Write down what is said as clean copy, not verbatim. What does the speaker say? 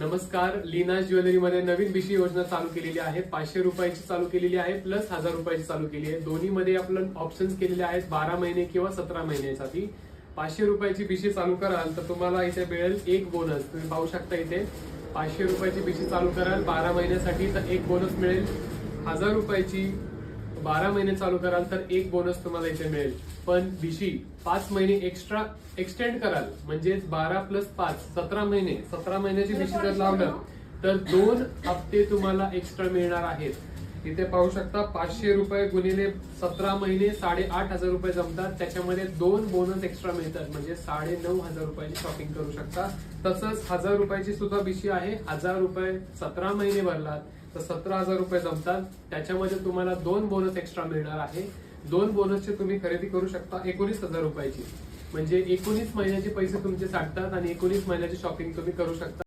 नमस्कार. लीना ज्वेलरी मध्ये नवीन बिशी योजना चालू केलेली आहे. 500 रुपयाची चालू केलेली आहे प्लस 1000 रुपयाची चालू केली आहे. दोन्ही मध्ये आपण ऑप्शन्स केलेले आहेत 12 महिने किंवा 17 महिन्यासाठी. 500 रुपयाची बिशी चालू कराल तर तुम्हाला इथे मिळेल एक बोनस. तुम्ही पाहू शकता इथे 500 रुपयाची बिशी चालू कराल 12 महिन्यासाठी तर एक बोनस मिळेल. 1000 रुपयाची 12 महिने चालू कराल तर एक बोनस तुम्हाला इथे मिळेल. पण बिशी 5 महिने एक्स्ट्रा एक्सटेंड कराल म्हणजे 12 प्लस 5 17 महिने 17 महिन्याची बिशी जर लावलं तर 2 हप्ते तुम्हाला एक्स्ट्रा मिळणार आहेत. इथे पाहू शकता 500 रुपये गुणिले 17 महिने 8,500 रुपये जमतात. त्याच्यामध्ये 2 बोनस एक्स्ट्रा मिळतात म्हणजे 9,500 रुपयाची शॉपिंग करू शकता. तसंच 1000 रुपयाची सुद्धा बिशी आहे. 1000 रुपये 17 महिने भरलात तर 17,000 रुपये जमतात. त्याच्यामध्ये तुम्हाला 2 बोनस एक्स्ट्रा मिळणार आहे. 2 बोनसचे तुम्ही खरेदी करू शकता 19,000 रुपयाची म्हणजे 19 महिन्याचे पैसे तुमचे साठतात आणि 19 महिन्याची शॉपिंग तुम्ही करू शकता.